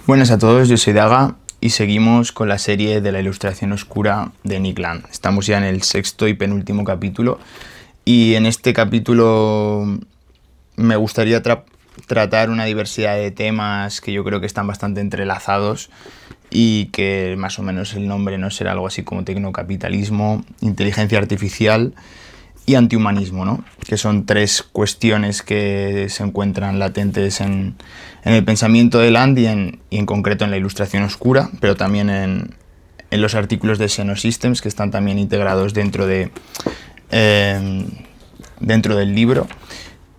Buenas a todos, yo soy Daga y seguimos con la serie de la ilustración oscura de Nick Land. Estamos ya en el sexto y penúltimo capítulo y en este capítulo me gustaría tratar una diversidad de temas que yo creo que están bastante entrelazados y que más o menos el nombre no será algo así como tecnocapitalismo, inteligencia artificial y antihumanismo, ¿no? Que son tres cuestiones que se encuentran latentes en el pensamiento de Land y en concreto en la ilustración oscura, pero también en los artículos de Xenosystems, que están también integrados dentro del libro.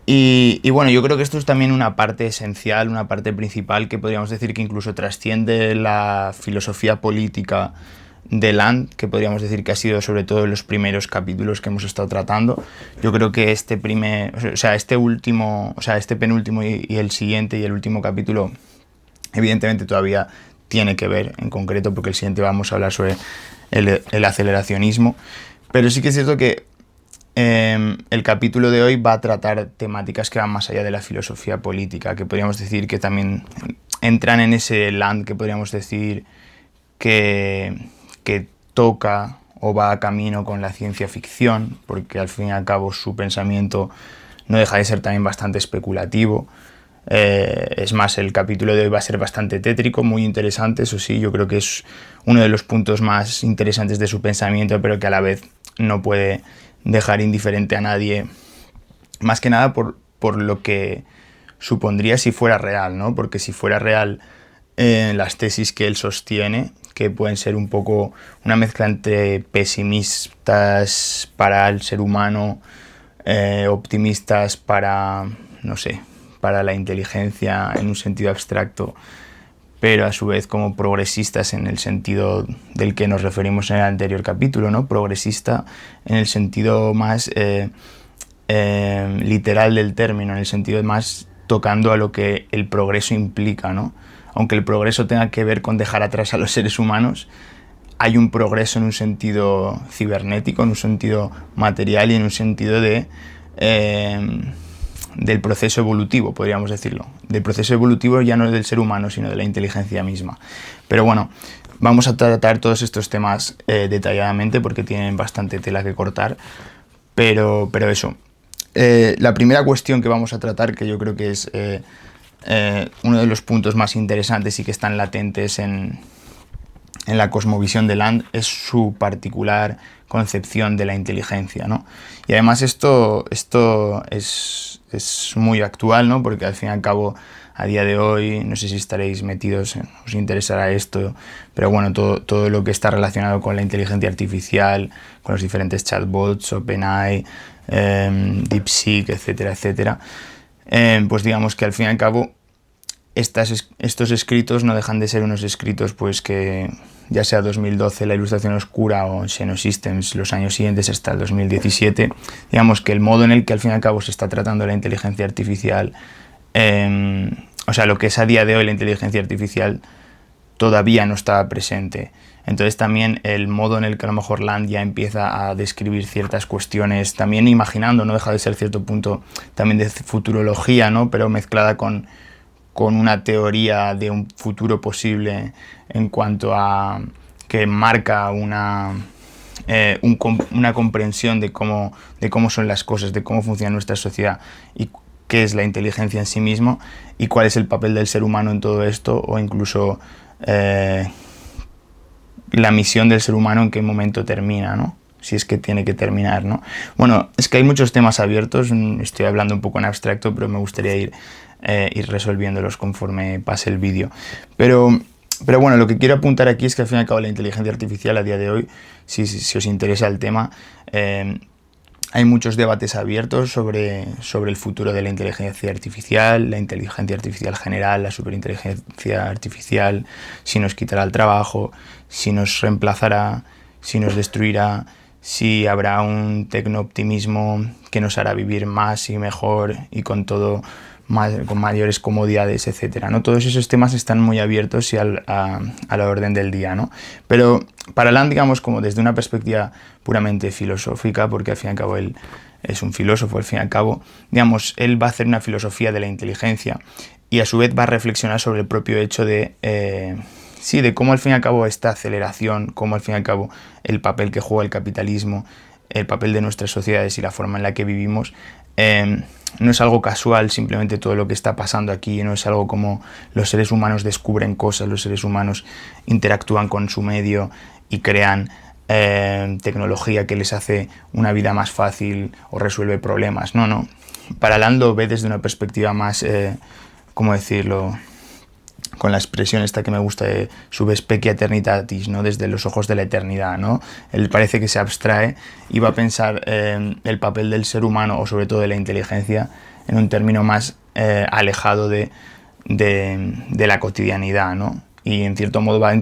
Y bueno, yo creo que esto es también una parte esencial, una parte principal que podríamos decir que incluso trasciende la filosofía política de Land, que podríamos decir que ha sido sobre todo en los primeros capítulos que hemos estado tratando. Yo creo que este penúltimo y el siguiente y el último capítulo evidentemente todavía tiene que ver en concreto, porque el siguiente vamos a hablar sobre el aceleracionismo, pero sí que es cierto que el capítulo de hoy va a tratar temáticas que van más allá de la filosofía política, que podríamos decir que también entran en ese Land que podríamos decir que toca o va a camino con la ciencia ficción, porque al fin y al cabo su pensamiento no deja de ser también bastante especulativo. Es más, el capítulo de hoy va a ser bastante tétrico, muy interesante, eso sí, yo creo que es uno de los puntos más interesantes de su pensamiento, pero que a la vez no puede dejar indiferente a nadie, más que nada por lo que supondría si fuera real, ¿no? Porque si fuera real las tesis que él sostiene, que pueden ser un poco una mezcla entre pesimistas para el ser humano, optimistas para, no sé, para la inteligencia en un sentido abstracto, pero a su vez como progresistas en el sentido del que nos referimos en el anterior capítulo, ¿no? Progresista en el sentido más literal del término, en el sentido más tocando a lo que el progreso implica, ¿no? Aunque el progreso tenga que ver con dejar atrás a los seres humanos, hay un progreso en un sentido cibernético, en un sentido material y en un sentido del proceso evolutivo, podríamos decirlo. Del proceso evolutivo ya no del ser humano, sino de la inteligencia misma. Pero bueno, vamos a tratar todos estos temas detalladamente porque tienen bastante tela que cortar. Pero eso. La primera cuestión que vamos a tratar, que yo creo que es uno de los puntos más interesantes y que están latentes en la cosmovisión de Land, es su particular concepción de la inteligencia, ¿no? Y además esto es muy actual, ¿no? Porque al fin y al cabo, a día de hoy, no sé si estaréis metidos, os interesará esto, pero bueno, todo lo que está relacionado con la inteligencia artificial, con los diferentes chatbots, OpenAI, DeepSeek, etcétera, etcétera, pues digamos que al fin y al cabo estos escritos no dejan de ser unos escritos pues que ya sea 2012 la ilustración oscura o Xenosystems los años siguientes hasta el 2017, digamos que el modo en el que al fin y al cabo se está tratando la inteligencia artificial, o sea, lo que es a día de hoy la inteligencia artificial todavía no estaba presente. Entonces también el modo en el que a lo mejor Land ya empieza a describir ciertas cuestiones, también imaginando, no deja de ser cierto punto también de futurología, ¿no? Pero mezclada con una teoría de un futuro posible en cuanto a que marca una comprensión de cómo son las cosas, de cómo funciona nuestra sociedad y qué es la inteligencia en sí mismo y cuál es el papel del ser humano en todo esto, o incluso la misión del ser humano en qué momento termina, ¿no? Si es que tiene que terminar, ¿no? Bueno, es que hay muchos temas abiertos, estoy hablando un poco en abstracto, pero me gustaría ir resolviéndolos conforme pase el vídeo. Pero bueno, lo que quiero apuntar aquí es que al fin y al cabo la inteligencia artificial a día de hoy, si os interesa el tema, hay muchos debates abiertos sobre el futuro de la inteligencia artificial general, la superinteligencia artificial, si nos quitará el trabajo, si nos reemplazará, si nos destruirá, si habrá un tecnooptimismo que nos hará vivir más y mejor y con mayores comodidades, etcétera, ¿no? Todos esos temas están muy abiertos y a la orden del día, ¿no? Pero para Land, digamos, como desde una perspectiva puramente filosófica, porque al fin y al cabo él es un filósofo al fin y al cabo, digamos, él va a hacer una filosofía de la inteligencia y a su vez va a reflexionar sobre el propio hecho de cómo al fin y al cabo esta aceleración, cómo al fin y al cabo el papel que juega el capitalismo, el papel de nuestras sociedades y la forma en la que vivimos, no es algo casual simplemente todo lo que está pasando aquí, no es algo como los seres humanos descubren cosas, los seres humanos interactúan con su medio y crean tecnología que les hace una vida más fácil o resuelve problemas. No. Para Land lo ve desde una perspectiva más, ¿cómo decirlo?, con la expresión esta que me gusta de subspecie eternitatis, ¿no? Desde los ojos de la eternidad, ¿no? Él parece que se abstrae y va a pensar el papel del ser humano o sobre todo de la inteligencia en un término más alejado de la cotidianidad, ¿no? Y en cierto modo va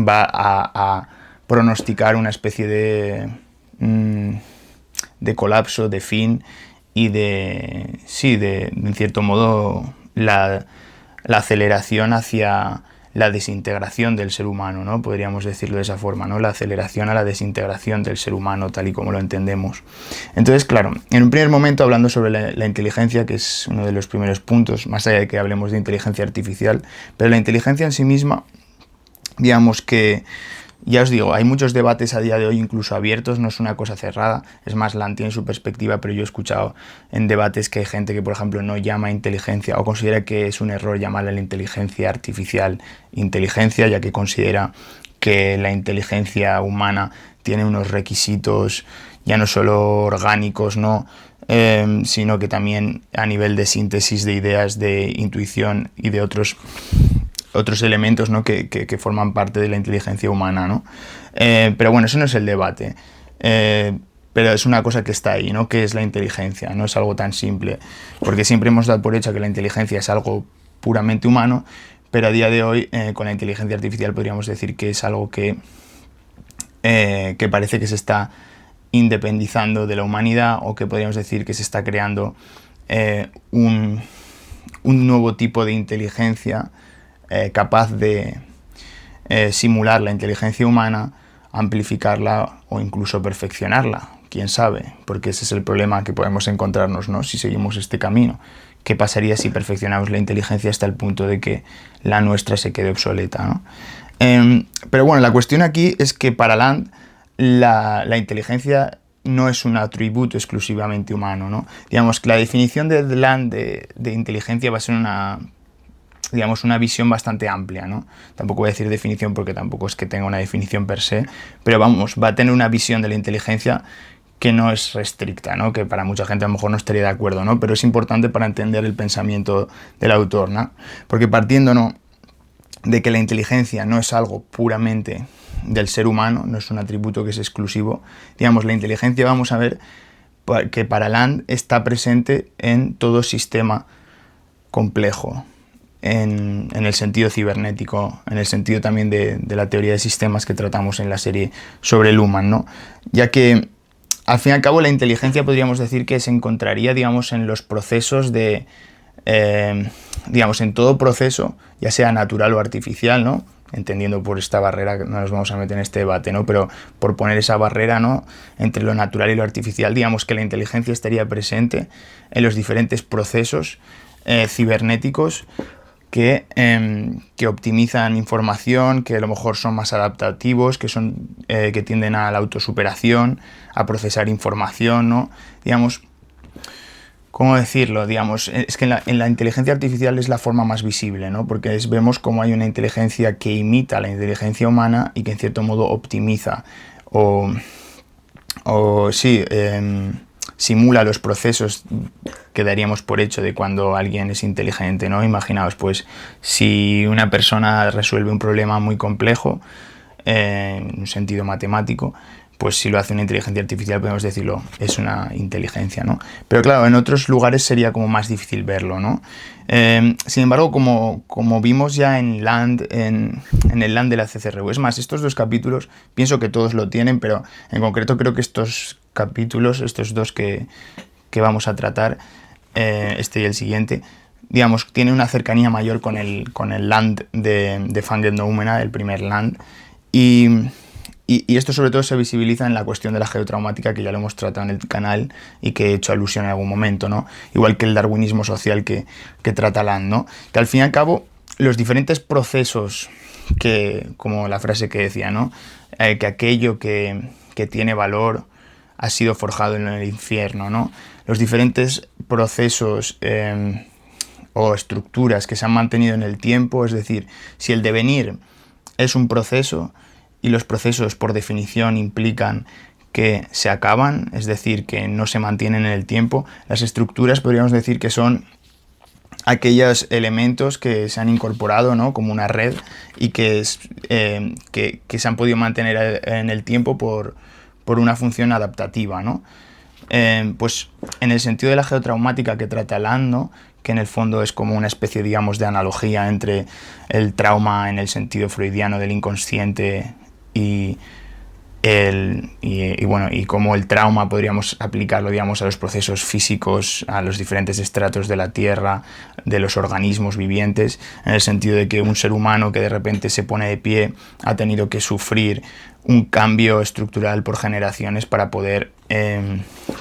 a pronosticar una especie de colapso, de fin y en cierto modo la aceleración hacia la desintegración del ser humano, ¿no? Podríamos decirlo de esa forma, ¿no? La aceleración a la desintegración del ser humano tal y como lo entendemos. Entonces, claro, en un primer momento hablando sobre la inteligencia, que es uno de los primeros puntos, más allá de que hablemos de inteligencia artificial, pero la inteligencia en sí misma, digamos que, ya os digo, hay muchos debates a día de hoy incluso abiertos, no es una cosa cerrada, es más, Land tiene su perspectiva, pero yo he escuchado en debates que hay gente que, por ejemplo, no llama inteligencia o considera que es un error llamarle a la inteligencia artificial inteligencia, ya que considera que la inteligencia humana tiene unos requisitos ya no solo orgánicos, ¿no? Sino que también a nivel de síntesis de ideas, de intuición y de otros elementos, ¿no? que forman parte de la inteligencia humana, ¿no? Pero bueno, eso no es el debate. Pero es una cosa que está ahí, ¿no? ¿Qué es la inteligencia? No es algo tan simple, porque siempre hemos dado por hecho que la inteligencia es algo puramente humano, pero a día de hoy con la inteligencia artificial podríamos decir que es algo que parece que se está independizando de la humanidad, o que podríamos decir que se está creando un nuevo tipo de inteligencia capaz de simular la inteligencia humana, amplificarla o incluso perfeccionarla, quién sabe, porque ese es el problema que podemos encontrarnos, ¿no? Si seguimos este camino. ¿Qué pasaría si perfeccionamos la inteligencia hasta el punto de que la nuestra se quede obsoleta, ¿no? Pero bueno, la cuestión aquí es que para Land la inteligencia no es un atributo exclusivamente humano, ¿no? Digamos que la definición de Land de inteligencia va a ser una visión bastante amplia, ¿no? Tampoco voy a decir definición porque tampoco es que tenga una definición per se, pero vamos, va a tener una visión de la inteligencia que no es restricta, ¿no? Que para mucha gente a lo mejor no estaría de acuerdo, ¿no? Pero es importante para entender el pensamiento del autor, ¿no? Porque partiendo, ¿no?, de que la inteligencia no es algo puramente del ser humano, no es un atributo que es exclusivo, digamos, la inteligencia vamos a ver que para Land está presente en todo sistema complejo, en el sentido cibernético, en el sentido también de la teoría de sistemas que tratamos en la serie sobre Luhmann, ¿no? Ya que al fin y al cabo la inteligencia podríamos decir que se encontraría, digamos, en los procesos digamos, en todo proceso, ya sea natural o artificial, ¿no? Entendiendo por esta barrera, no nos vamos a meter en este debate, ¿no? Pero por poner esa barrera, ¿no?, entre lo natural y lo artificial, digamos que la inteligencia estaría presente en los diferentes procesos cibernéticos que optimizan información, que a lo mejor son más adaptativos, que tienden a la autosuperación, a procesar información, ¿no? Digamos, ¿cómo decirlo? Digamos, es que en la inteligencia artificial es la forma más visible, ¿no? Porque vemos cómo hay una inteligencia que imita la inteligencia humana y que en cierto modo optimiza simula los procesos que daríamos por hecho de cuando alguien es inteligente, ¿no? Imaginaos, pues, si una persona resuelve un problema muy complejo, en un sentido matemático, pues si lo hace una inteligencia artificial podemos decirlo, es una inteligencia, ¿no? Pero claro, en otros lugares sería como más difícil verlo, ¿no? Sin embargo, como vimos ya en Land, en el Land de la CCRU, es más, estos dos capítulos, pienso que todos lo tienen, pero en concreto creo que estos capítulos, estos dos que vamos a tratar, este y el siguiente, digamos, tiene una cercanía mayor con el Land de Fanget Noumena, el primer Land, y y esto sobre todo se visibiliza en la cuestión de la geotraumática, que ya lo hemos tratado en el canal y que he hecho alusión en algún momento, ¿no? Igual que el darwinismo social que trata Land, ¿no? Que al fin y al cabo los diferentes procesos que, como la frase que decía, ¿no? Que aquello que tiene valor ha sido forjado en el infierno, ¿no? Los diferentes procesos o estructuras que se han mantenido en el tiempo, es decir, si el devenir es un proceso y los procesos por definición implican que se acaban, es decir, que no se mantienen en el tiempo, las estructuras podríamos decir que son aquellos elementos que se han incorporado, ¿no? Como una red y que se han podido mantener en el tiempo por una función adaptativa, ¿no? Pues en el sentido de la geotraumática que trata Land, ¿no? Que en el fondo es como una especie, digamos, de analogía entre el trauma en el sentido freudiano del inconsciente y cómo el trauma podríamos aplicarlo, digamos, a los procesos físicos, a los diferentes estratos de la Tierra, de los organismos vivientes, en el sentido de que un ser humano que de repente se pone de pie ha tenido que sufrir un cambio estructural por generaciones para poder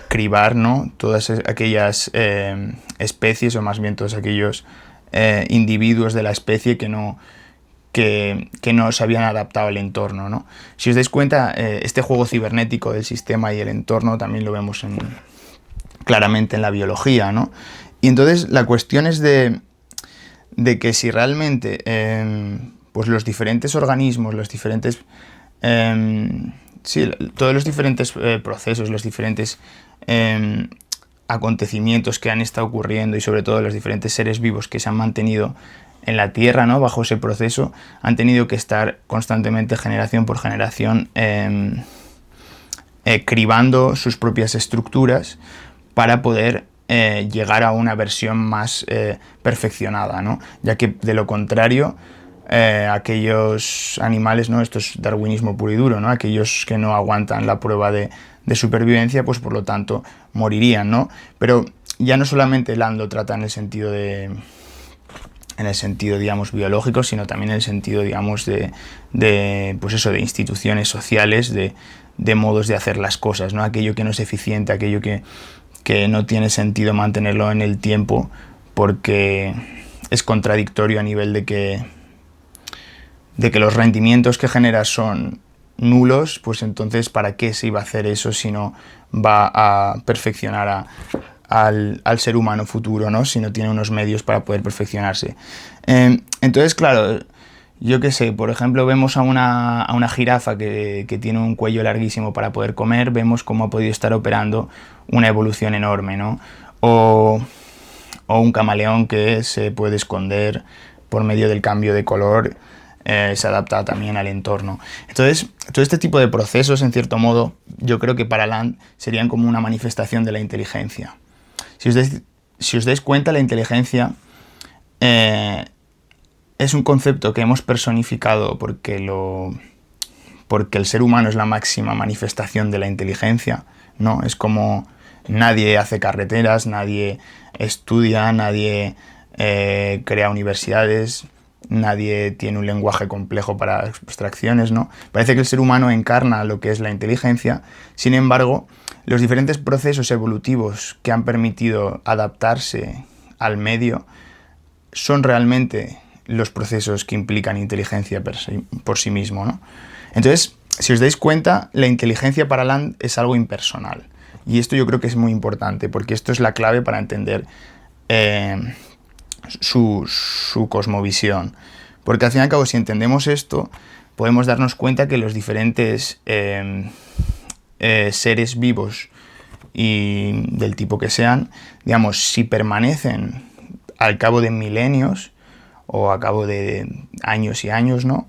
cribar, ¿no? Todas aquellas especies, o más bien todos aquellos individuos de la especie que no se habían adaptado al entorno, ¿no? Si os dais cuenta, este juego cibernético del sistema y el entorno también lo vemos claramente en la biología, ¿no? Y entonces la cuestión es de que si realmente pues los diferentes organismos, los diferentes todos los diferentes procesos, los diferentes acontecimientos que han estado ocurriendo y sobre todo los diferentes seres vivos que se han mantenido en la Tierra, ¿no? Bajo ese proceso, han tenido que estar constantemente, generación por generación, cribando sus propias estructuras para poder llegar a una versión más perfeccionada, ¿no? Ya que de lo contrario, aquellos animales, ¿no? Esto es darwinismo puro y duro, ¿no? Aquellos que no aguantan la prueba de supervivencia, pues por lo tanto morirían, ¿no? Pero ya no solamente Land lo trata en el sentido, digamos, biológico, sino también en el sentido, digamos, pues eso, de instituciones sociales, de modos de hacer las cosas, ¿no? Aquello que no es eficiente, aquello que no tiene sentido mantenerlo en el tiempo porque es contradictorio a nivel de que los rendimientos que genera son nulos, pues entonces ¿para qué se iba a hacer eso si no va a perfeccionar al ser humano futuro, ¿no? Si no tiene unos medios para poder perfeccionarse? Entonces, claro, yo qué sé, por ejemplo, vemos a una jirafa que tiene un cuello larguísimo para poder comer, vemos cómo ha podido estar operando una evolución enorme, ¿no? O un camaleón que se puede esconder por medio del cambio de color, se adapta también al entorno. Entonces, todo este tipo de procesos, en cierto modo, yo creo que para Land serían como una manifestación de la inteligencia. Si os dais cuenta, la inteligencia es un concepto que hemos personificado porque el ser humano es la máxima manifestación de la inteligencia, ¿no? Es como nadie hace carreteras, nadie estudia, nadie crea universidades, nadie tiene un lenguaje complejo para abstracciones, ¿no? Parece que el ser humano encarna lo que es la inteligencia. Sin embargo, los diferentes procesos evolutivos que han permitido adaptarse al medio son realmente los procesos que implican inteligencia por sí mismo, ¿no? Entonces, si os dais cuenta, la inteligencia para Land es algo impersonal. Y esto yo creo que es muy importante, porque esto es la clave para entender su cosmovisión. Porque al fin y al cabo, si entendemos esto, podemos darnos cuenta que los diferentes seres vivos y del tipo que sean, digamos, si permanecen al cabo de milenios o a cabo de años y años, ¿no?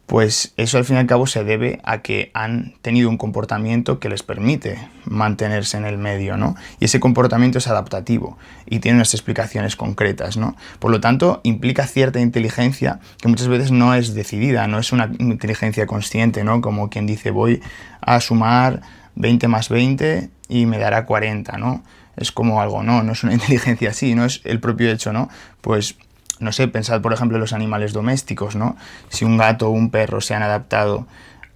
Pues eso al fin y al cabo se debe a que han tenido un comportamiento que les permite mantenerse en el medio, ¿no? Y ese comportamiento es adaptativo y tiene unas explicaciones concretas, ¿no? Por lo tanto, implica cierta inteligencia que muchas veces no es decidida, no es una inteligencia consciente, ¿no? Como quien dice, voy a sumar 20 más 20 y me dará 40, ¿no? Es como algo, no es una inteligencia así, no es el propio hecho, ¿no? Pues no sé, pensad por ejemplo en los animales domésticos, ¿no? Si un gato o un perro se han adaptado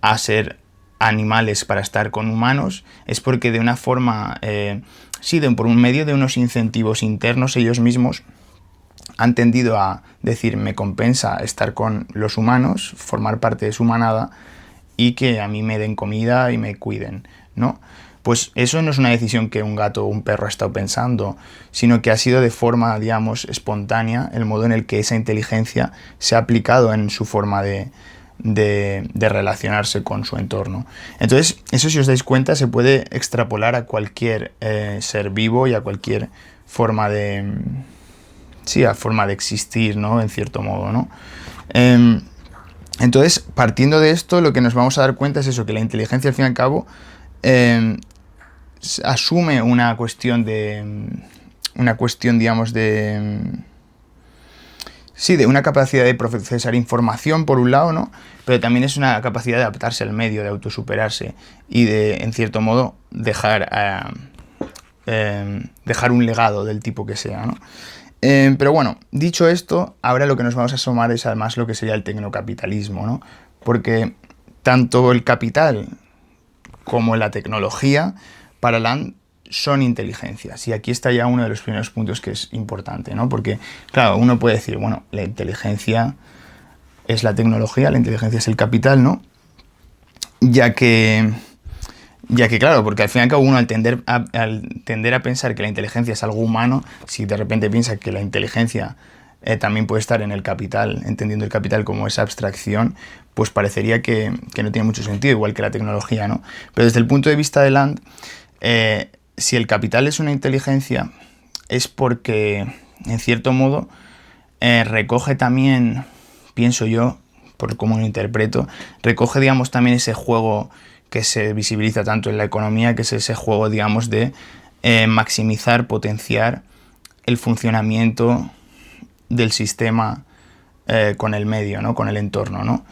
a ser animales para estar con humanos, es porque de una forma, por un medio de unos incentivos internos ellos mismos han tendido a decir, me compensa estar con los humanos, formar parte de su manada y que a mí me den comida y me cuiden, ¿no? Pues eso no es una decisión que un gato o un perro ha estado pensando, sino que ha sido de forma, digamos, espontánea el modo en el que esa inteligencia se ha aplicado en su forma de relacionarse con su entorno. Entonces, eso, si os dais cuenta, se puede extrapolar a cualquier ser vivo y a cualquier forma de... a forma de existir, ¿no? En cierto modo, ¿no? Entonces, partiendo de esto, lo que nos vamos a dar cuenta es eso, que la inteligencia, al fin y al cabo, asume una cuestión, digamos, de una capacidad de procesar información, por un lado, ¿no? Pero también es una capacidad de adaptarse al medio, de autosuperarse y de, en cierto modo, dejar un legado del tipo que sea, ¿no? Pero bueno, dicho esto, ahora lo que nos vamos a asomar es además lo que sería el tecnocapitalismo, ¿no? Porque tanto el capital como la tecnología para Land son inteligencias. Y aquí está ya uno de los primeros puntos que es importante, ¿no? Porque, claro, uno puede decir, bueno, la inteligencia es la tecnología, la inteligencia es el capital, ¿no? Ya que claro, porque al fin y al cabo uno al tender a pensar que la inteligencia es algo humano, si de repente piensa que la inteligencia también puede estar en el capital, entendiendo el capital como esa abstracción, pues parecería que no tiene mucho sentido, igual que la tecnología, ¿no? Pero desde el punto de vista de Land, si el capital es una inteligencia, es porque, en cierto modo, recoge también, pienso yo, por cómo lo interpreto, recoge, digamos, también ese juego que se visibiliza tanto en la economía, que es ese juego, digamos, de maximizar, potenciar el funcionamiento del sistema con el medio, ¿no? Con el entorno, ¿no?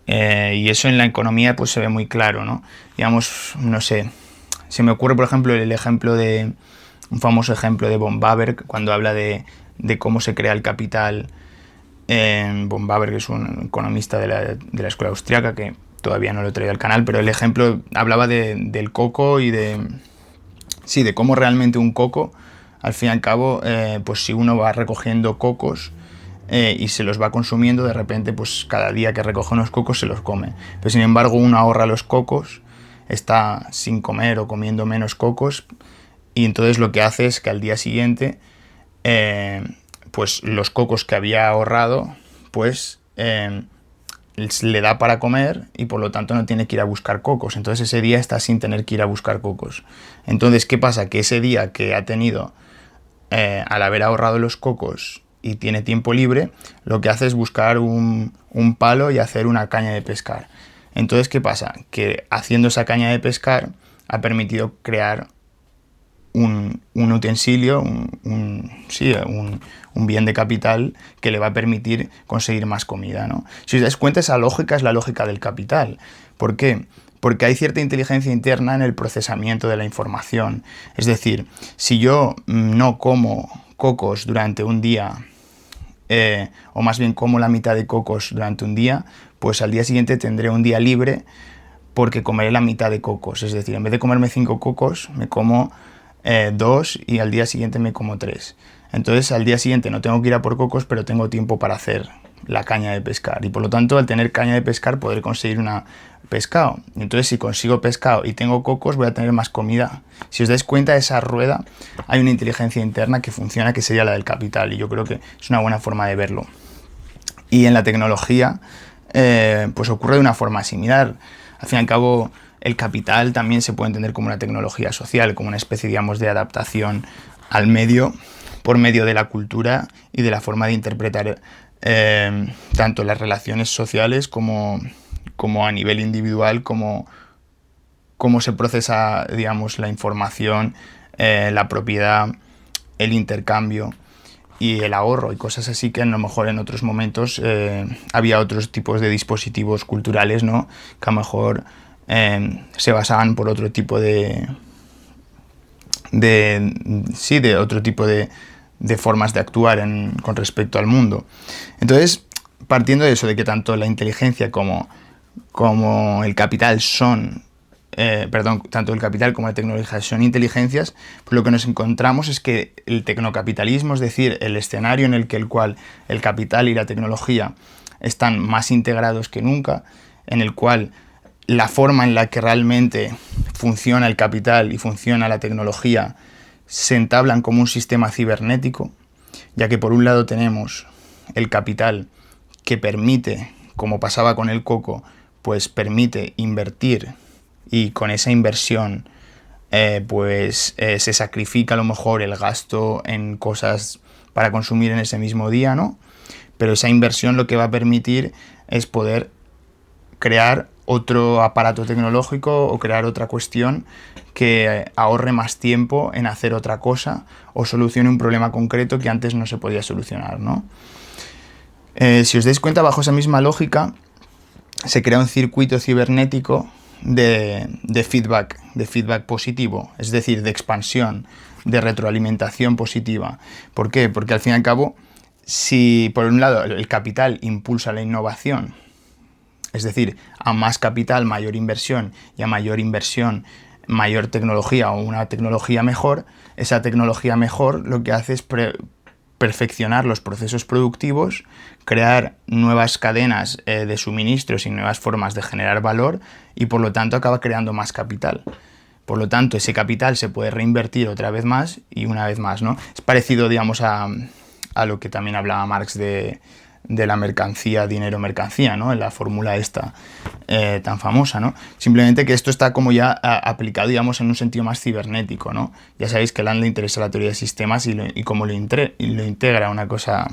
Y eso en la economía pues se ve muy claro, ¿no? Digamos, no sé, se me ocurre, por ejemplo, un famoso ejemplo de von Baber, cuando habla de cómo se crea el capital. Von Baber, que es un economista de la escuela austriaca, que todavía no lo he traído al canal, pero el ejemplo hablaba del coco y de cómo realmente un coco, al fin y al cabo, pues si uno va recogiendo cocos y se los va consumiendo, de repente, pues cada día que recoge unos cocos se los come. Pero sin embargo, uno ahorra los cocos, está sin comer o comiendo menos cocos, y entonces lo que hace es que al día siguiente, pues los cocos que había ahorrado, pues le da para comer y por lo tanto no tiene que ir a buscar cocos. Entonces ese día está sin tener que ir a buscar cocos. Entonces, ¿qué pasa? Que ese día que ha tenido, al haber ahorrado los cocos y tiene tiempo libre, lo que hace es buscar un palo y hacer una caña de pescar. Entonces, ¿qué pasa? Que haciendo esa caña de pescar ha permitido crear un utensilio, un bien de capital que le va a permitir conseguir más comida, ¿no? Si os dais cuenta, esa lógica es la lógica del capital. ¿Por qué? Porque hay cierta inteligencia interna en el procesamiento de la información. Es decir, si yo no como cocos durante un día, o más bien como la mitad de cocos durante un día, pues al día siguiente tendré un día libre porque comeré la mitad de cocos. Es decir, en vez de comerme 5 cocos, me como 2 y al día siguiente me como 3. Entonces al día siguiente no tengo que ir a por cocos, pero tengo tiempo para hacer la caña de pescar. Y por lo tanto, al tener caña de pescar, podré conseguir pescado. Entonces, si consigo pescado y tengo cocos, voy a tener más comida. Si os dais cuenta de esa rueda, hay una inteligencia interna que funciona, que sería la del capital. Y yo creo que es una buena forma de verlo. Y en la tecnología, pues ocurre de una forma similar. Al fin y al cabo, el capital también se puede entender como una tecnología social, como una especie, digamos, de adaptación al medio por medio de la cultura y de la forma de interpretar tanto las relaciones sociales como a nivel individual, como se procesa, digamos, la información, la propiedad, el intercambio y el ahorro y cosas así, que a lo mejor en otros momentos había otros tipos de dispositivos culturales, ¿no? Que a lo mejor se basaban por otro tipo de otro tipo de formas de actuar con respecto al mundo. Entonces, partiendo de eso, de que tanto la inteligencia como el capital son tanto el capital como la tecnología son inteligencias, pues lo que nos encontramos es que el tecnocapitalismo, es decir, el escenario en el cual el capital y la tecnología están más integrados que nunca, en el cual la forma en la que realmente funciona el capital y funciona la tecnología se entablan como un sistema cibernético, ya que por un lado tenemos el capital que permite, como pasaba con el coco, pues permite invertir y con esa inversión se sacrifica a lo mejor el gasto en cosas para consumir en ese mismo día, ¿no? Pero esa inversión lo que va a permitir es poder crear otro aparato tecnológico o crear otra cuestión que ahorre más tiempo en hacer otra cosa o solucione un problema concreto que antes no se podía solucionar, ¿no? Si os dais cuenta, bajo esa misma lógica se crea un circuito cibernético de feedback positivo, es decir, de expansión, de retroalimentación positiva. ¿Por qué? Porque al fin y al cabo, si por un lado el capital impulsa la innovación, es decir, a más capital, mayor inversión, y a mayor inversión, mayor tecnología o una tecnología mejor, esa tecnología mejor lo que hace es perfeccionar los procesos productivos, crear nuevas cadenas de suministros y nuevas formas de generar valor y por lo tanto acaba creando más capital. Por lo tanto, ese capital se puede reinvertir otra vez más y una vez más, ¿no? Es parecido, digamos, a lo que también hablaba Marx de la mercancía, dinero, mercancía, ¿no? En la fórmula esta tan famosa, ¿no? Simplemente que esto está como ya aplicado, digamos, en un sentido más cibernético, ¿no? Ya sabéis que a Land le interesa la teoría de sistemas y cómo lo integra una cosa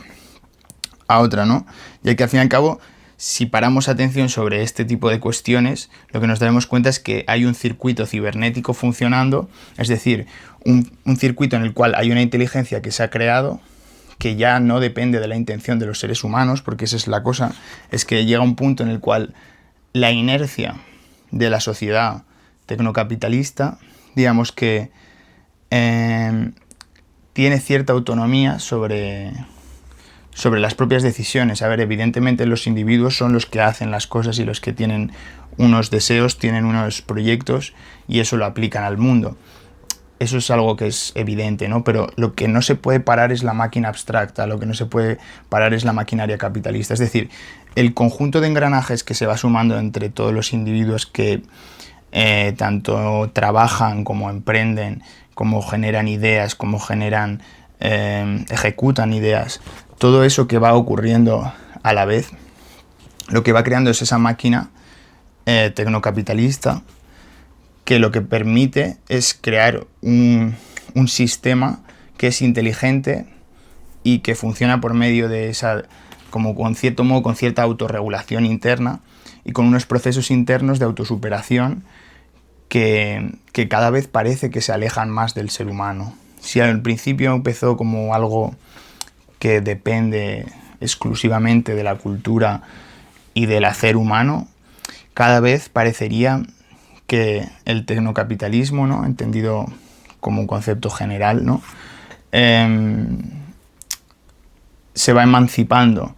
a otra, ¿no? Ya que al fin y al cabo, si paramos atención sobre este tipo de cuestiones, lo que nos daremos cuenta es que hay un circuito cibernético funcionando, es decir, un circuito en el cual hay una inteligencia que se ha creado, que ya no depende de la intención de los seres humanos, porque esa es la cosa, es que llega un punto en el cual la inercia de la sociedad tecnocapitalista, digamos que tiene cierta autonomía sobre las propias decisiones. A ver, evidentemente los individuos son los que hacen las cosas y los que tienen unos deseos, tienen unos proyectos y eso lo aplican al mundo. Eso es algo que es evidente, ¿no? Pero lo que no se puede parar es la máquina abstracta, lo que no se puede parar es la maquinaria capitalista. Es decir, el conjunto de engranajes que se va sumando entre todos los individuos que tanto trabajan como emprenden, como generan ideas, como ejecutan ideas, todo eso que va ocurriendo a la vez, lo que va creando es esa máquina tecnocapitalista que lo que permite es crear un sistema que es inteligente y que funciona por medio de esa, como con cierto modo, con cierta autorregulación interna y con unos procesos internos de autosuperación que cada vez parece que se alejan más del ser humano. Si al principio empezó como algo que depende exclusivamente de la cultura y del hacer humano, cada vez parecería que el tecnocapitalismo, ¿no?, entendido como un concepto general, ¿no?, se va emancipando.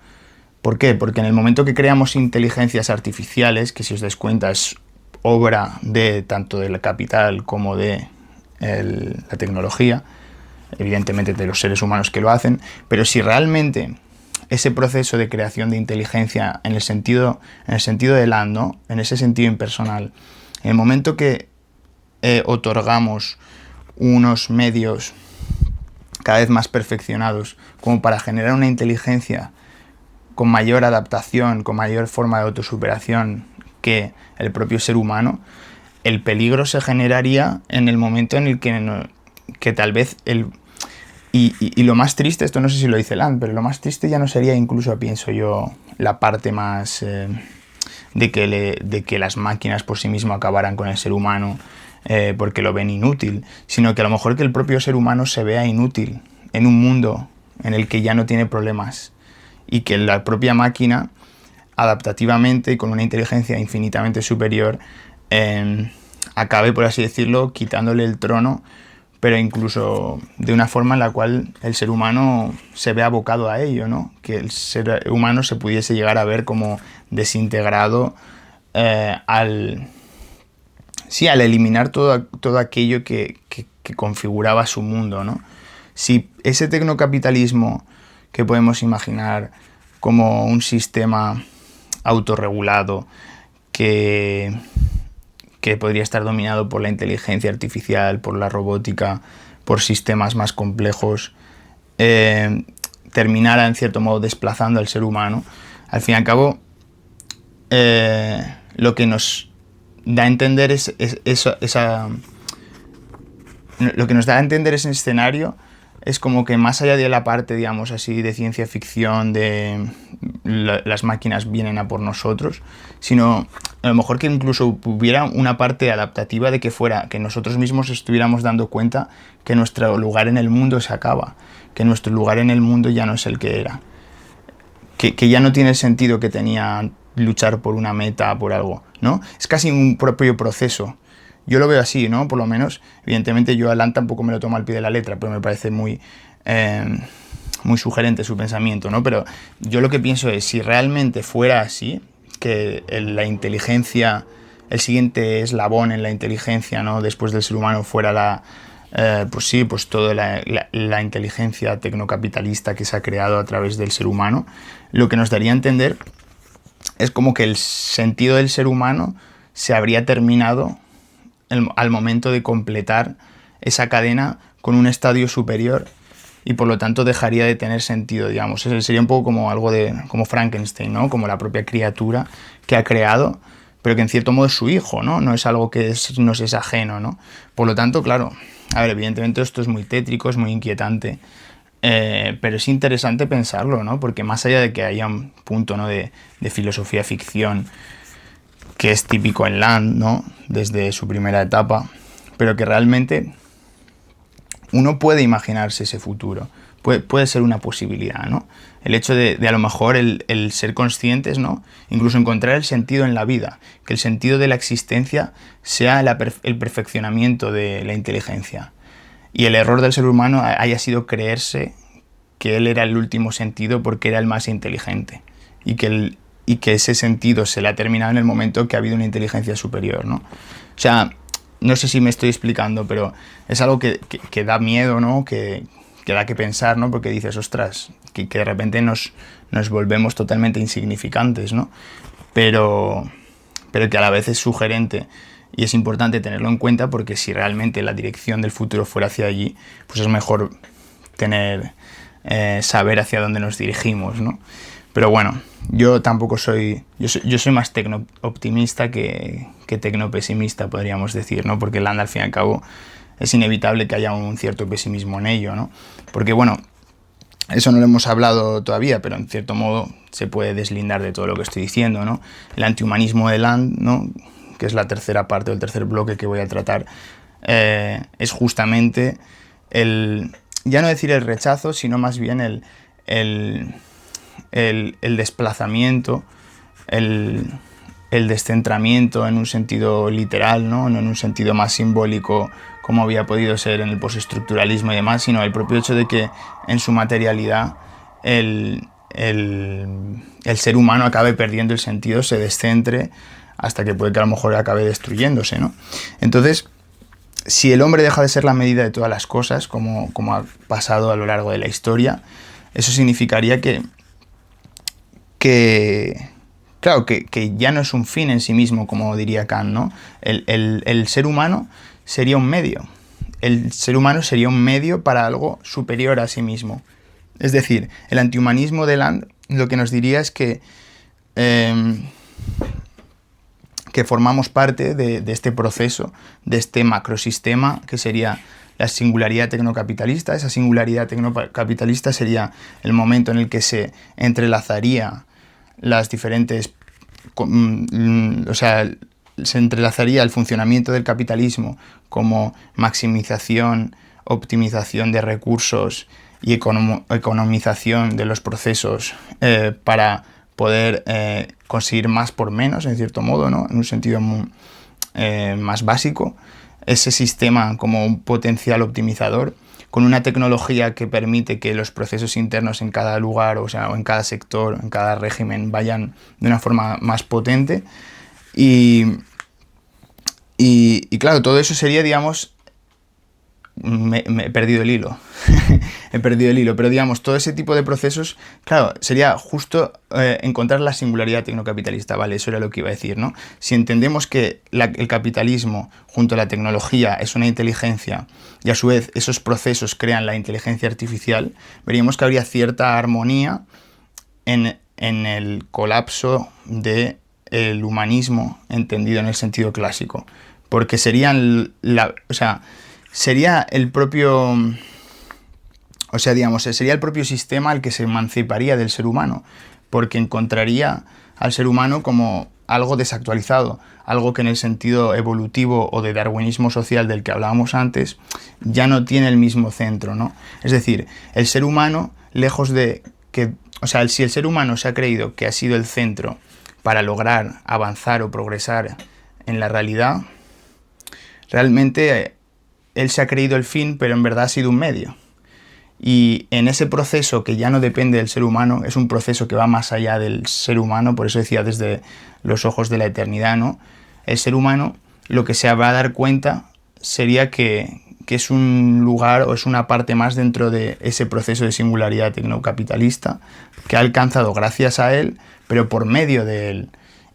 ¿Por qué? Porque en el momento que creamos inteligencias artificiales, que si os dais cuenta es obra de tanto del capital como de la tecnología, evidentemente de los seres humanos que lo hacen, pero si realmente ese proceso de creación de inteligencia en el sentido de Land, ¿no?, en ese sentido impersonal, en el momento que otorgamos unos medios cada vez más perfeccionados como para generar una inteligencia con mayor adaptación, con mayor forma de autosuperación que el propio ser humano, el peligro se generaría en el momento en el que tal vez y lo más triste, esto no sé si lo dice Land, pero lo más triste ya no sería incluso, pienso yo, la parte más de que las máquinas por sí mismas acabaran con el ser humano porque lo ven inútil, sino que a lo mejor que el propio ser humano se vea inútil en un mundo en el que ya no tiene problemas y que la propia máquina, adaptativamente y con una inteligencia infinitamente superior, acabe, por así decirlo, quitándole el trono, pero incluso de una forma en la cual el ser humano se ve abocado a ello, ¿no? Que el ser humano se pudiese llegar a ver como desintegrado sí, al eliminar todo aquello que configuraba su mundo, ¿no? Si ese tecnocapitalismo que podemos imaginar como un sistema autorregulado que podría estar dominado por la inteligencia artificial, por la robótica, por sistemas más complejos, terminara en cierto modo desplazando al ser humano, al fin y al cabo lo que nos da a entender lo que nos da a entender ese escenario es como que más allá de la parte, digamos así, de ciencia ficción, de las máquinas vienen a por nosotros, sino a lo mejor que incluso hubiera una parte adaptativa de que nosotros mismos estuviéramos dando cuenta que nuestro lugar en el mundo se acaba, que nuestro lugar en el mundo ya no es el que era, que ya no tiene el sentido que tenía luchar por una meta, por algo, ¿no? Es casi un propio proceso. Yo lo veo así, ¿no? Por lo menos, evidentemente yo a Land tampoco me lo tomo al pie de la letra, pero me parece muy sugerente su pensamiento, ¿no? Pero yo lo que pienso es, si realmente fuera así, que la inteligencia, el siguiente eslabón en la inteligencia, ¿no? Después del ser humano fuera pues toda la inteligencia tecnocapitalista que se ha creado a través del ser humano, lo que nos daría a entender es como que el sentido del ser humano se habría terminado al momento de completar esa cadena con un estadio superior y por lo tanto dejaría de tener sentido, digamos. Sería un poco como algo como Frankenstein, ¿no? Como la propia criatura que ha creado, pero que en cierto modo es su hijo, ¿no? No es algo que nos es ajeno, ¿no? Por lo tanto, claro, a ver, evidentemente esto es muy tétrico, es muy inquietante, pero es interesante pensarlo, ¿no? Porque más allá de que haya un punto, ¿no? de filosofía ficción que es típico en Land, ¿no? Desde su primera etapa, pero que realmente uno puede imaginarse ese futuro, puede ser una posibilidad, ¿no? El hecho de a lo mejor el ser conscientes, ¿no? Incluso encontrar el sentido en la vida, que el sentido de la existencia sea el perfeccionamiento de la inteligencia. Y el error del ser humano haya sido creerse que él era el último sentido porque era el más inteligente y que ese sentido se le ha terminado en el momento que ha habido una inteligencia superior, ¿no? O sea, no sé si me estoy explicando, pero es algo que da miedo, ¿no? Que da que pensar, ¿no? Porque dices, ostras, que de repente nos volvemos totalmente insignificantes, ¿no? Pero que a la vez es sugerente y es importante tenerlo en cuenta porque si realmente la dirección del futuro fuera hacia allí, pues es mejor saber hacia dónde nos dirigimos, ¿no? Pero bueno, yo tampoco soy más tecno-optimista que tecno-pesimista, podríamos decir, ¿no? Porque Land, al fin y al cabo, es inevitable que haya un cierto pesimismo en ello, ¿no? Porque, bueno, eso no lo hemos hablado todavía, pero en cierto modo se puede deslindar de todo lo que estoy diciendo, ¿no? El antihumanismo de Land, ¿no? Que es la tercera parte o el tercer bloque que voy a tratar, es justamente ya no decir el rechazo, sino más bien el desplazamiento, el descentramiento en un sentido literal, ¿no? No en un sentido más simbólico como había podido ser en el postestructuralismo y demás, sino el propio hecho de que en su materialidad el ser humano acabe perdiendo el sentido, se descentre hasta que puede que a lo mejor acabe destruyéndose, ¿no? Entonces, si el hombre deja de ser la medida de todas las cosas, como ha pasado a lo largo de la historia, eso significaría que ya no es un fin en sí mismo, como diría Kant, ¿no? El ser humano sería un medio. El ser humano sería un medio para algo superior a sí mismo. Es decir, el antihumanismo de Land lo que nos diría es que formamos parte de este proceso, de este macrosistema que sería la singularidad tecnocapitalista. Esa singularidad tecnocapitalista sería el momento en el que se entrelazaría las diferentes, o sea, se entrelazaría el funcionamiento del capitalismo como maximización, optimización de recursos y economización de los procesos para poder conseguir más por menos, en cierto modo, ¿no? En un sentido más básico. Ese sistema como un potencial optimizador, con una tecnología que permite que los procesos internos en cada lugar, o en cada sector, en cada régimen, vayan de una forma más potente. Y Y claro, todo eso sería, digamos, me he perdido el hilo. He perdido el hilo, pero digamos, todo ese tipo de procesos, claro, sería justo encontrar la singularidad tecnocapitalista, ¿vale? Eso era lo que iba a decir, ¿no? Si entendemos que el capitalismo junto a la tecnología es una inteligencia y a su vez esos procesos crean la inteligencia artificial, veríamos que habría cierta armonía en el colapso del humanismo entendido en el sentido clásico, porque serían sería el propio, o sea, digamos, sería el propio sistema el que se emanciparía del ser humano, porque encontraría al ser humano como algo desactualizado, algo que en el sentido evolutivo o de darwinismo social del que hablábamos antes, ya no tiene el mismo centro, ¿no? Es decir, el ser humano, lejos de que, o sea, si el ser humano se ha creído que ha sido el centro para lograr avanzar o progresar en la realidad, realmente él se ha creído el fin, pero en verdad ha sido un medio. Y en ese proceso que ya no depende del ser humano, es un proceso que va más allá del ser humano, por eso decía desde los ojos de la eternidad, ¿no? El ser humano lo que se va a dar cuenta sería que es un lugar o es una parte más dentro de ese proceso de singularidad tecnocapitalista que ha alcanzado gracias a él, pero por medio de él.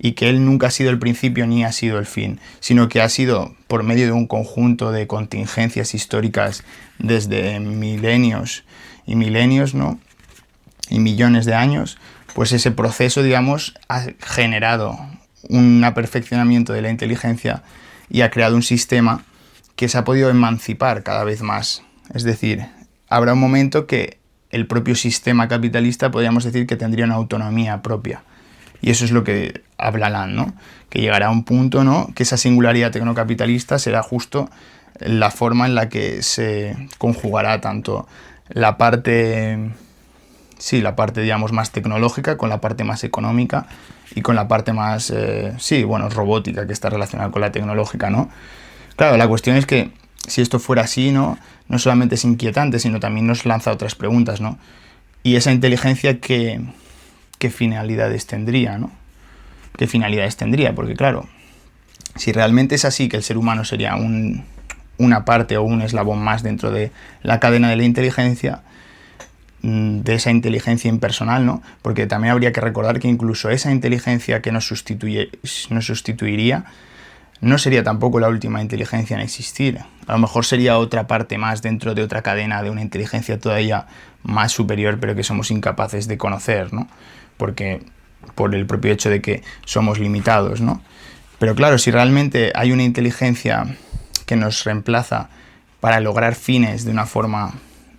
Y que él nunca ha sido el principio ni ha sido el fin, sino que ha sido por medio de un conjunto de contingencias históricas desde milenios y milenios, ¿no? Y millones de años, pues ese proceso, digamos, ha generado un aperfeccionamiento de la inteligencia y ha creado un sistema que se ha podido emancipar cada vez más. Es decir, habrá un momento que el propio sistema capitalista podríamos decir que tendría una autonomía propia. Y eso es lo que habla Land, ¿no? Que llegará a un punto, ¿no? Que esa singularidad tecnocapitalista será justo la forma en la que se conjugará tanto la parte, sí, la parte, digamos, más tecnológica con la parte más económica y con la parte más, robótica, que está relacionada con la tecnológica, ¿no? Claro, la cuestión es que si esto fuera así, ¿no? No solamente es inquietante, sino también nos lanza otras preguntas, ¿no? Y esa inteligencia ¿qué finalidades tendría, ¿no? ¿Qué finalidades tendría? Porque claro, si realmente es así, que el ser humano sería una parte o un eslabón más dentro de la cadena de la inteligencia, de esa inteligencia impersonal, ¿no? Porque también habría que recordar que incluso esa inteligencia que nos sustituiría no sería tampoco la última inteligencia en existir. A lo mejor sería otra parte más dentro de otra cadena de una inteligencia todavía más superior, pero que somos incapaces de conocer, ¿no? Porque por el propio hecho de que somos limitados, ¿no? Pero claro, si realmente hay una inteligencia que nos reemplaza para lograr fines de una forma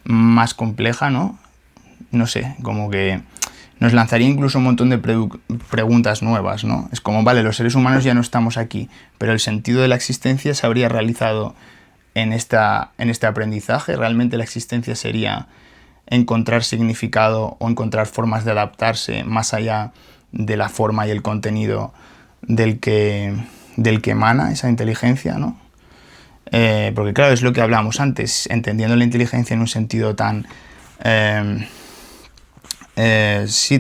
más compleja, ¿no? No sé, como que nos lanzaría incluso un montón de preguntas nuevas, ¿no? Es como, vale, los seres humanos ya no estamos aquí, pero el sentido de la existencia se habría realizado en este aprendizaje. Realmente la existencia sería encontrar significado o encontrar formas de adaptarse más allá de la forma y el contenido del que emana esa inteligencia, ¿no? Porque claro, es lo que hablábamos antes, entendiendo la inteligencia en un sentido tan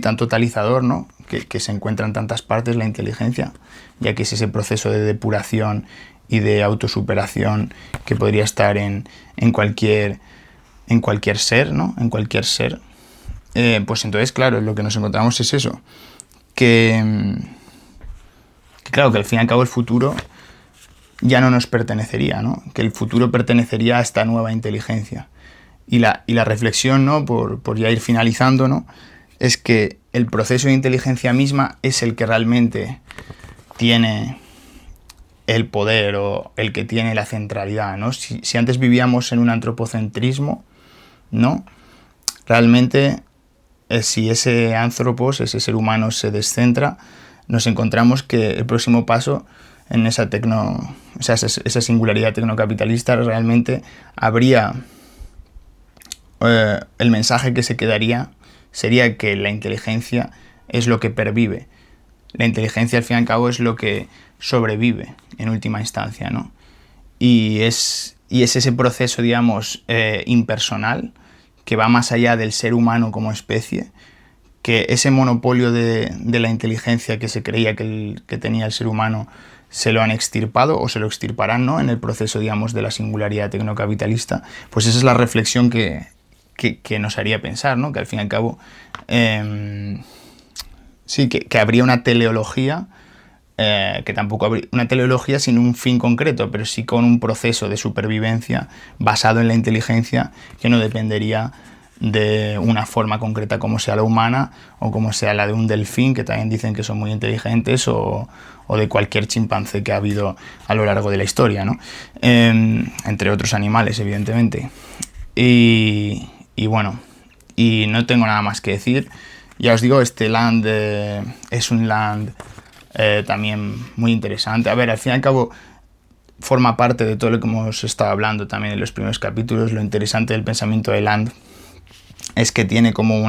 tan totalizador, ¿no? Que se encuentra en tantas partes la inteligencia, ya que es ese proceso de depuración y de autosuperación que podría estar en cualquier ser, ¿no? En cualquier ser. Pues entonces, claro, lo que nos encontramos es eso, que claro, que al fin y al cabo el futuro ya no nos pertenecería, ¿no? Que el futuro pertenecería a esta nueva inteligencia. Y la reflexión, ¿no? Por ya ir finalizando, ¿no? Es que el proceso de inteligencia misma es el que realmente tiene el poder o el que tiene la centralidad, ¿no? Si antes vivíamos en un antropocentrismo, ¿no? Realmente, si ese antropos, ese ser humano se descentra, nos encontramos que el próximo paso en esa singularidad tecnocapitalista realmente habría el mensaje que se quedaría sería que la inteligencia es lo que pervive. La inteligencia, al fin y al cabo, es lo que sobrevive en última instancia, ¿no? Y es ese proceso, digamos, impersonal, que va más allá del ser humano como especie, que ese monopolio de la inteligencia que se creía que tenía el ser humano se lo han extirpado o se lo extirparán, ¿no?, en el proceso, digamos, de la singularidad tecnocapitalista. Pues esa es la reflexión que nos haría pensar, ¿no?, que al fin y al cabo sí, que habría una teleología, que tampoco habría una teleología sin un fin concreto, pero sí con un proceso de supervivencia basado en la inteligencia que no dependería de una forma concreta como sea la humana o como sea la de un delfín, que también dicen que son muy inteligentes, o de cualquier chimpancé que ha habido a lo largo de la historia, ¿no? Entre otros animales, evidentemente. Y bueno, y no tengo nada más que decir. Ya os digo, este land es un land también muy interesante. A ver, al fin y al cabo forma parte de todo lo que hemos estado hablando también en los primeros capítulos. Lo interesante del pensamiento de Land es que tiene como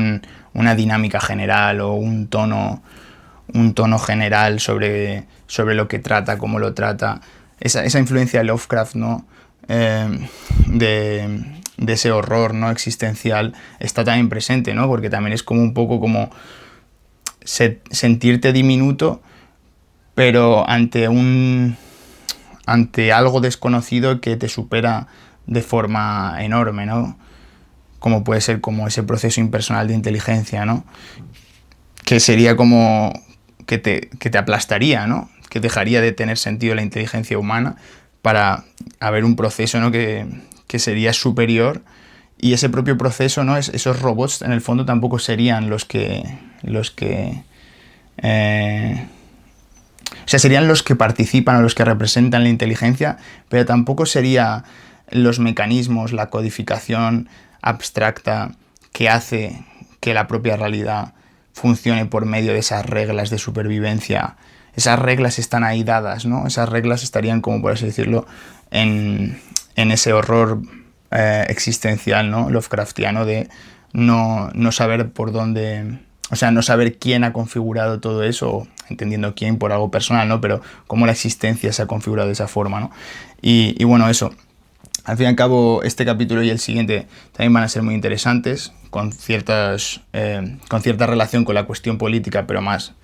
una dinámica general o un tono general sobre lo que trata, cómo lo trata. Esa influencia de Lovecraft, ¿no?, de ese horror, ¿no?, existencial, está también presente, ¿no?, porque también es como un poco como sentirte diminuto, pero ante algo desconocido que te supera de forma enorme, ¿no?, como puede ser como ese proceso impersonal de inteligencia, ¿no?, que sería como que te aplastaría, ¿no?, que dejaría de tener sentido la inteligencia humana para haber un proceso, ¿no?, que sería superior, y ese propio proceso, ¿no?, esos robots en el fondo tampoco serían los que o sea, serían los que participan o los que representan la inteligencia, pero tampoco sería los mecanismos, la codificación abstracta que hace que la propia realidad funcione por medio de esas reglas de supervivencia. Esas reglas están ahí dadas, ¿no? Esas reglas estarían, como por así decirlo, en ese horror existencial, ¿no?, Lovecraftiano, de no saber por dónde... O sea, no saber quién ha configurado todo eso, entendiendo quién por algo personal, ¿no?, pero cómo la existencia se ha configurado de esa forma, ¿no? Y bueno, eso. Al fin y al cabo, este capítulo y el siguiente también van a ser muy interesantes, con cierta relación con la cuestión política, pero más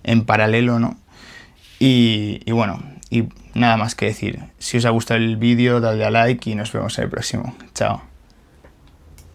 en paralelo, ¿no? Y bueno, y nada más que decir. Si os ha gustado el vídeo, dadle a like y nos vemos en el próximo. Chao.